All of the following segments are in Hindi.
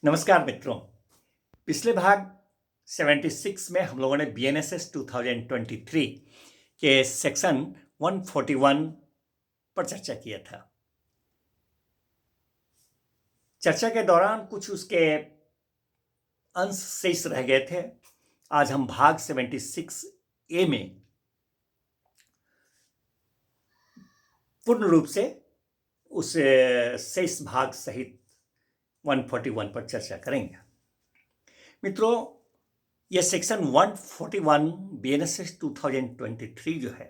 नमस्कार मित्रों। पिछले भाग 76 में हम लोगों ने BNSS 2023 के सेक्शन 141 पर चर्चा किया था। चर्चा के दौरान कुछ उसके अंश शेष रह गए थे। आज हम भाग 76A में पूर्ण रूप से उस शेष भाग सहित 141 पर चर्चा करेंगे। मित्रों, यह सेक्शन 141 BNSS 2023 जो है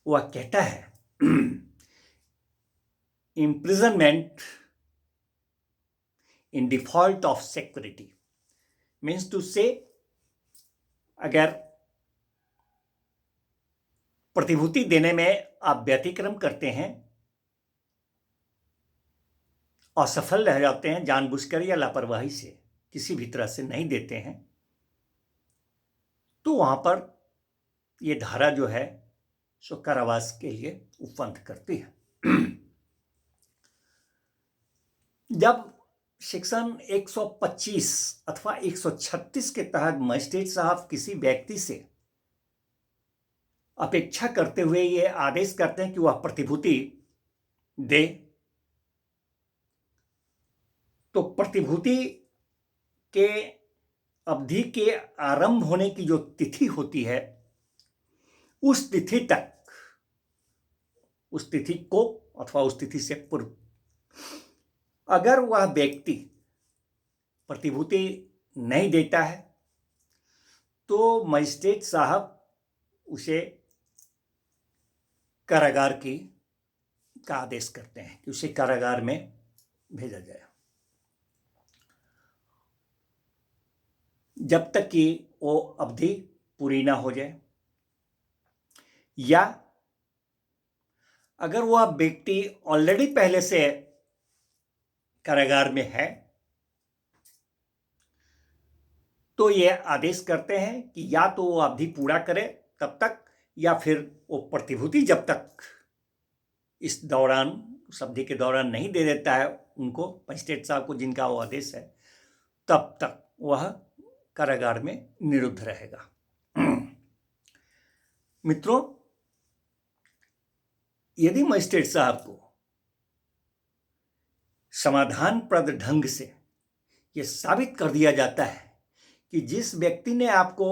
वह कहता है imprisonment in default of security means to say, अगर प्रतिभूति देने में आप व्यतिक्रम करते हैं, असफल रह जाते हैं, जानबूझकर या लापरवाही से किसी भी तरह से नहीं देते हैं, तो वहां पर यह धारा जो है सो कारावास के लिए उपबंध करती है। जब सेक्शन 125 अथवा 136 के तहत मजिस्ट्रेट साहब किसी व्यक्ति से अपेक्षा करते हुए ये आदेश करते हैं कि वह प्रतिभूति दे, तो प्रतिभूति के अवधि के आरंभ होने की जो तिथि होती है, उस तिथि तक, उस तिथि को अथवा उस तिथि से पूर्व अगर वह व्यक्ति प्रतिभूति नहीं देता है तो मजिस्ट्रेट साहब उसे कारागार का आदेश करते हैं कि उसे कारागार में भेजा जाए जब तक कि वो अवधि पूरी ना हो जाए, या अगर वह व्यक्ति ऑलरेडी पहले से कारागार में है तो यह आदेश करते हैं कि या तो वो अवधि पूरा करे तब तक, या फिर वो प्रतिभूति जब तक इस दौरान, उस अवधि के दौरान नहीं दे देता है उनको, मजिस्ट्रेट साहब को जिनका वो आदेश है, तब तक वह कारागार में निरुद्ध रहेगा। मित्रों, यदि मजिस्ट्रेट साहब को समाधानप्रद ढंग से यह साबित कर दिया जाता है कि जिस व्यक्ति ने आपको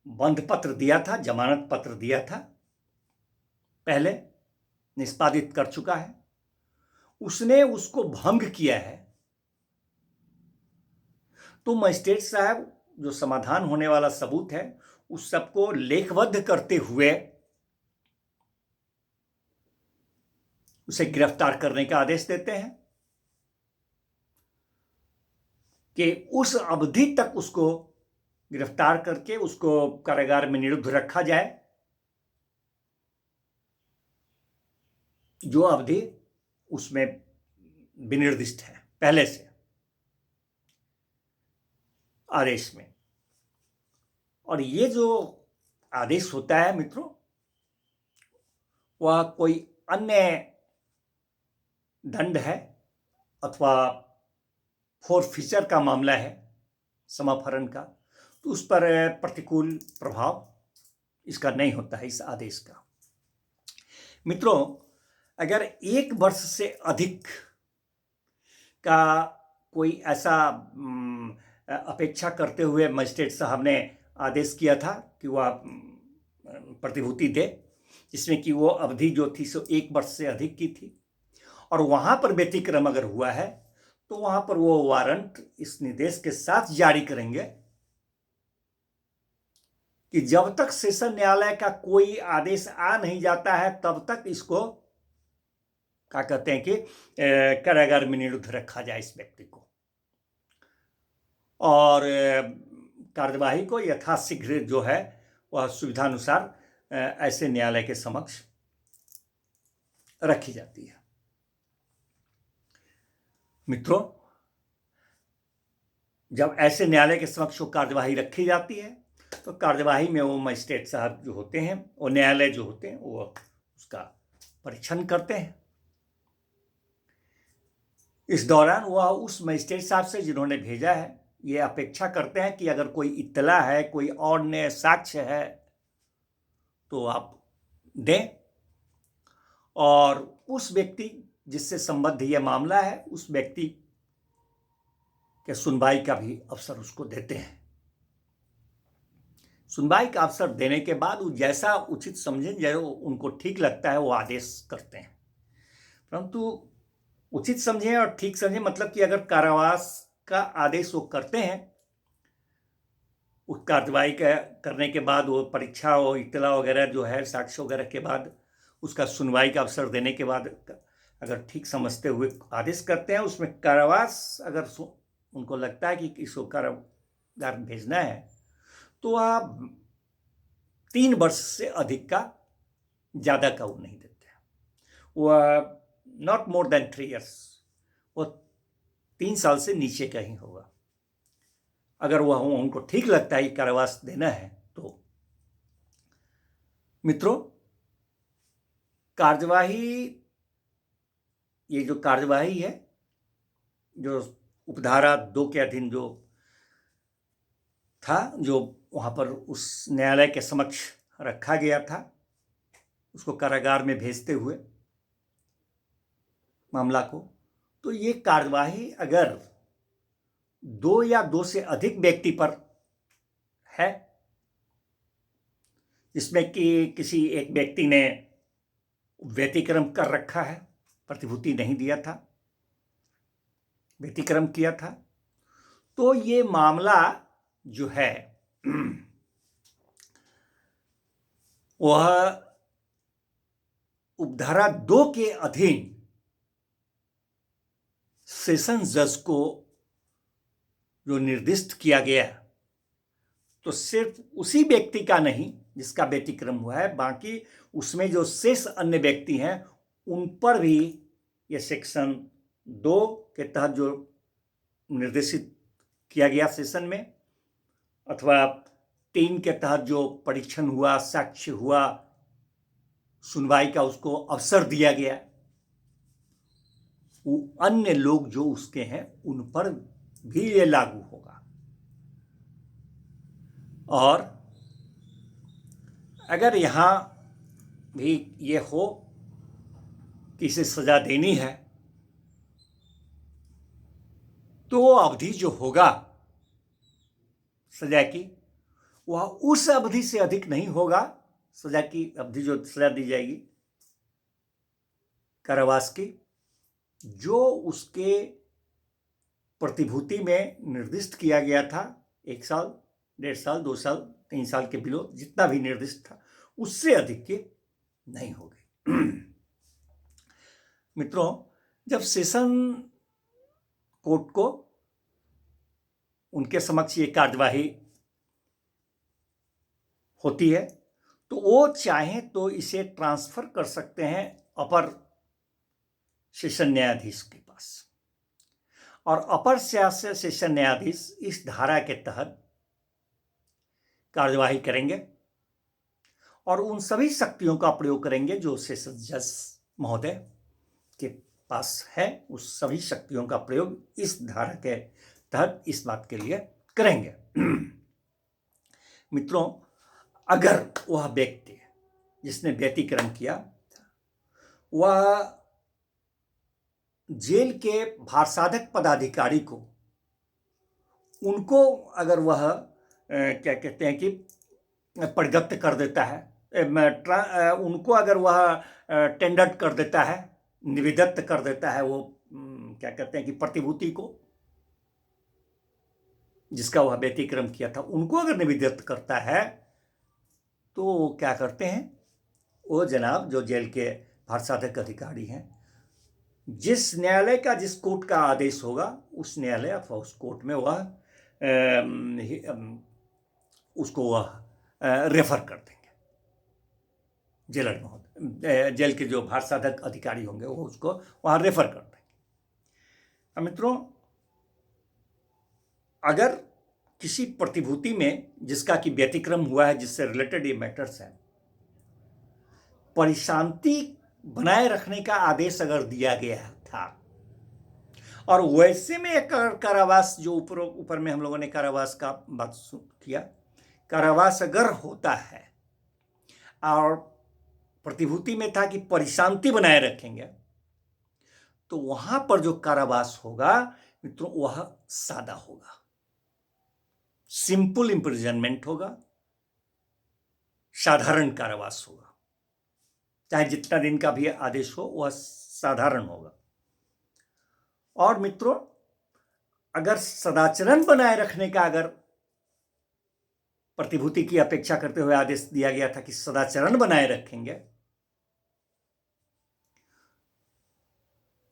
बंध पत्र दिया था, जमानत पत्र दिया था, पहले निष्पादित कर चुका है, उसने उसको भंग किया है, तो मजिस्ट्रेट साहब जो समाधान होने वाला सबूत है उस सबको लेखबद्ध करते हुए उसे गिरफ्तार करने का आदेश देते हैं कि उस अवधि तक उसको गिरफ्तार करके उसको कारागार में निरुद्ध रखा जाए जो अवधि उसमें विनिर्दिष्ट है पहले से आदेश में। और ये जो आदेश होता है मित्रों, वह कोई अन्य दंड है अथवा फोरफीचर का मामला है, समापहरण का, तो उस पर प्रतिकूल प्रभाव इसका नहीं होता है, इस आदेश का। मित्रों, अगर 1 वर्ष से अधिक का कोई ऐसा अपेक्षा करते हुए मजिस्ट्रेट साहब ने आदेश किया था कि वह प्रतिभूति दे, जिसमें कि वो अवधि जो थी सो 1 वर्ष से अधिक की थी, और वहां पर व्यतिक्रम अगर हुआ है तो वहां पर वो वारंट इस निर्देश के साथ जारी करेंगे कि जब तक सेशन न्यायालय का कोई आदेश आ नहीं जाता है तब तक इसको क्या कहते हैं कि कारागार में निरुद्ध रखा जाए इस व्यक्ति को, और कार्यवाही को यथाशीघ्र जो है वह सुविधानुसार ऐसे न्यायालय के समक्ष रखी जाती है। मित्रों, जब ऐसे न्यायालय के समक्ष वो कार्यवाही रखी जाती है तो कार्यवाही में वो मजिस्ट्रेट साहब जो होते हैं, वो न्यायालय जो होते हैं, वो उसका परीक्षण करते हैं इस दौरान वह उस मजिस्ट्रेट साहब से जिन्होंने भेजा है ये अपेक्षा करते हैं कि अगर कोई इत्तला है, कोई और नए साक्ष्य है तो आप दें, और उस व्यक्ति जिससे संबद्ध यह मामला है उस व्यक्ति के सुनवाई का भी अवसर उसको देते हैं। सुनवाई का अवसर देने के बाद वो जैसा उचित समझें, जो उनको ठीक लगता है वो आदेश करते हैं। परंतु उचित समझें और ठीक समझें मतलब कि अगर कारावास का आदेश वो करते हैं, उस कार्रवाई करने के बाद वो परीक्षा और इत्तला वगैरह जो है साक्ष्य वगैरह के बाद उसका सुनवाई का अवसर देने के बाद अगर ठीक समझते हुए आदेश करते हैं, उसमें कारावास अगर उनको लगता है कि इसको कारागार भेजना है तो वह 3 वर्ष से अधिक का ज़्यादा का वो नहीं देते हैं। वह नॉट मोर देन 3 years, वो 3 साल से नीचे का ही होगा। अगर वह उनको ठीक लगता है कि कारावास देना है तो मित्रों, ये जो कार्यवाही है, जो उपधारा 2 के अधीन जो था, जो वहाँ पर उस न्यायालय के समक्ष रखा गया था, उसको कारागार में भेजते हुए मामला को, तो ये कार्यवाही अगर 2 या 2 से अधिक व्यक्ति पर है, जिसमें कि किसी एक व्यक्ति ने व्यतिक्रम कर रखा है, प्रतिभूति नहीं दिया था, व्यतिक्रम किया था, तो ये मामला जो है वह उपधारा 2 के अधीन सेशन जज को जो निर्दिष्ट किया गया, तो सिर्फ उसी व्यक्ति का नहीं जिसका व्यतिक्रम हुआ है, बाकी उसमें जो शेष अन्य व्यक्ति हैं उन पर भी यह सेक्शन 2 के तहत जो निर्देशित किया गया सेशन में, अथवा 3 के तहत जो परीक्षण हुआ, साक्ष्य हुआ, सुनवाई का उसको अवसर दिया गया, वो अन्य लोग जो उसके हैं उन पर भी ये लागू होगा। और अगर यहाँ भी ये हो कि इसे सजा देनी है तो वो अवधि जो होगा सजा की, वह उस अवधि से अधिक नहीं होगा। सजा की अवधि जो सजा दी जाएगी कारावास की, जो उसके प्रतिभूति में निर्दिष्ट किया गया था, 1 साल, 1.5 साल, 2 साल, 3 साल के बिलो जितना भी निर्दिष्ट था, उससे अधिक की नहीं होगी। मित्रों, जब सेशन कोर्ट को उनके समक्ष ये कार्यवाही होती है तो वो चाहें तो इसे ट्रांसफर कर सकते हैं अपर सेशन न्यायाधीश के पास, और अपर सेशन न्यायाधीश इस धारा के तहत कार्यवाही करेंगे और उन सभी शक्तियों का प्रयोग करेंगे जो सेशन जज महोदय के पास है। उस सभी शक्तियों का प्रयोग इस धारा के तहत इस बात के लिए करेंगे। मित्रों, अगर वह व्यक्ति जिसने व्यतिक्रम किया वह जेल के भारसाधक पदाधिकारी को, उनको अगर वह क्या कहते हैं कि प्रगत कर देता है, उनको अगर वह टेंडर कर देता है, निवेदित कर देता है, वो क्या कहते हैं कि प्रतिभूति को जिसका वह व्यतिक्रम किया था, उनको अगर निवेदित करता है तो क्या करते हैं वो जनाब जो जेल के भारसाधक अधिकारी हैं, जिस न्यायालय का, जिस कोर्ट का आदेश होगा उस न्यायालय अथवा उस कोर्ट में वह उसको वह रेफर कर देंगे। जेलर महोदय, जेल के जो भारसाधक अधिकारी होंगे वो उसको वहाँ रेफर कर देंगे। मित्रों, अगर किसी प्रतिभूति में जिसका कि व्यतिक्रम हुआ है, जिससे रिलेटेड ये मैटर्स है, परिशांति बनाए रखने का आदेश अगर दिया गया था और वैसे में एक कारावास जो ऊपर में हम लोगों ने कारावास का बात किया, कारावास अगर होता है और प्रतिभूति में था कि परिशांति बनाए रखेंगे, तो वहां पर जो कारावास होगा मित्रों वह सादा होगा, सिंपल इंप्रिजनमेंट होगा, साधारण कारावास होगा। चाहे जितना दिन का भी आदेश हो वह साधारण होगा। और मित्रों, अगर सदाचरण बनाए रखने का अगर प्रतिभूति की अपेक्षा करते हुए आदेश दिया गया था कि सदाचरण बनाए रखेंगे,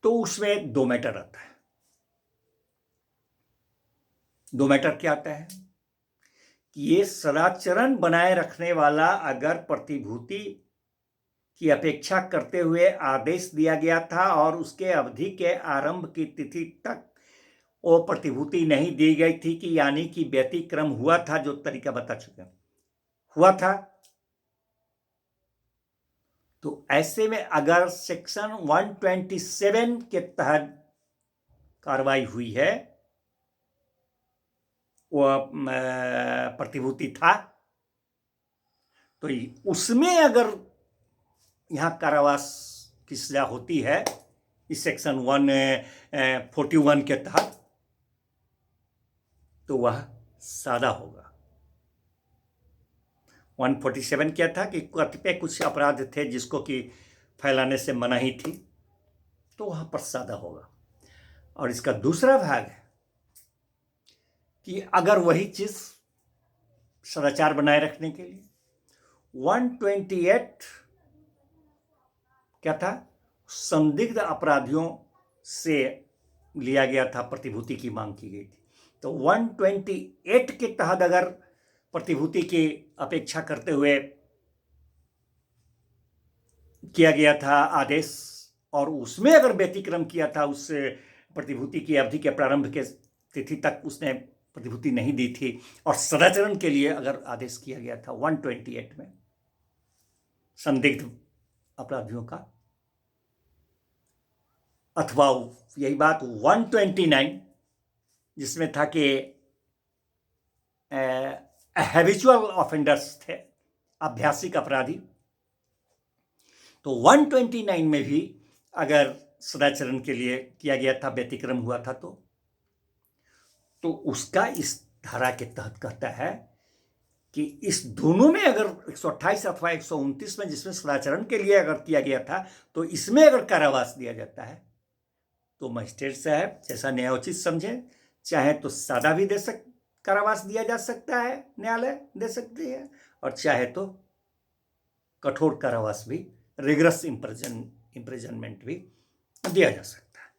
तो उसमें दो मैटर आता है। दो मैटर क्या आता है कि ये सदाचरण बनाए रखने वाला अगर प्रतिभूति की अपेक्षा करते हुए आदेश दिया गया था और उसके अवधि के आरंभ की तिथि तक वो प्रतिभूति नहीं दी गई थी कि यानी कि व्यतिक्रम हुआ था, जो तरीका बता चुके हुआ था, तो ऐसे में अगर सेक्शन 127 के तहत कार्रवाई हुई है, वह प्रतिभूति था, तो उसमें अगर यहां कारावास की सजा होती है इस सेक्शन 141 के तहत, तो वह सादा होगा। 147 क्या था कि कतिपय कुछ अपराध थे जिसको कि फैलाने से मनाही थी, तो वहां पर सादा होगा। और इसका दूसरा भाग है कि अगर वही चीज सदाचार बनाए रखने के लिए 128 क्या था, संदिग्ध अपराधियों से लिया गया था, प्रतिभूति की मांग की गई थी। तो 128 के तहत अगर प्रतिभूति की अपेक्षा करते हुए किया गया था आदेश और उसमें अगर व्यतिक्रम किया था, उस प्रतिभूति की अवधि के प्रारंभ के तिथि तक उसने प्रतिभूति नहीं दी थी और सदाचरण के लिए अगर आदेश किया गया था 128 में संदिग्ध अपराधियों का, अथवा यही बात 129 जिसमें था कि हैबिचुअल ऑफेंडर्स थे, अभ्यासिक अपराधी, तो 129 में भी अगर सदाचरण के लिए किया गया था, व्यतिक्रम हुआ था, तो उसका इस धारा के तहत कहता है कि इस दोनों में अगर 128 अथवा 129 में जिसमें सदाचरण के लिए अगर किया गया था, तो इसमें अगर कारावास दिया जाता है, तो मजिस्ट्रेट साहब जैसा न्यायोचित समझे, चाहे तो सादा भी कारावास दिया जा सकता है, न्यायालय दे सकती है, और चाहे तो कठोर कारावास भी, रिगरस इम्प्रिजनमेंट भी दिया जा सकता है।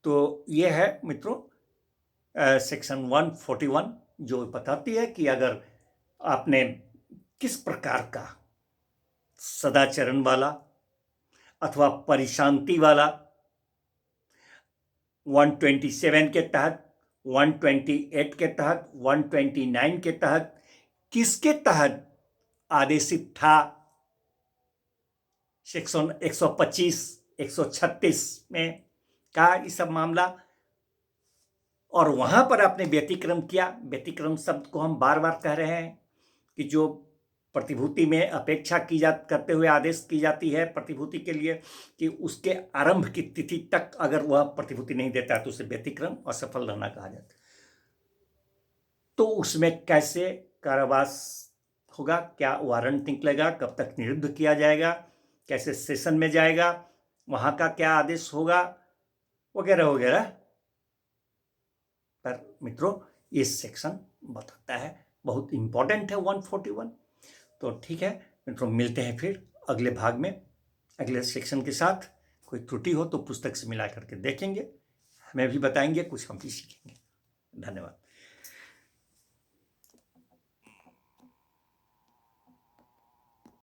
तो यह है मित्रों सेक्शन 141 जो बताती है कि अगर आपने किस प्रकार का सदाचरण वाला अथवा परिशांति वाला 127 के तहत, 128 के तहत, 129 के तहत, किसके तहत आदेशित था, सेक्शन 125, 136 में का ये सब मामला, और वहां पर आपने व्यतिक्रम किया। व्यतिक्रम शब्द को हम बार बार कह रहे हैं कि जो प्रतिभूति में अपेक्षा करते हुए आदेश की जाती है प्रतिभूति के लिए कि उसके आरंभ की तिथि तक अगर वह प्रतिभूति नहीं देता है तो उसे व्यतिक्रम असफल रहना कहा जाता है। तो उसमें कैसे कारावास होगा, क्या वारंट निकलेगा, कब तक निरुद्ध किया जाएगा, कैसे सेशन में जाएगा, वहां का क्या आदेश होगा, वगैरह वगैरह पर मित्रों ये सेक्शन बताता है, बहुत इंपॉर्टेंट है 141। तो ठीक है मित्रों, मिलते हैं फिर अगले भाग में अगले सेक्शन के साथ। कोई त्रुटि हो तो पुस्तक से मिला करके देखेंगे, हमें भी बताएंगे, कुछ हम भी सीखेंगे। धन्यवाद।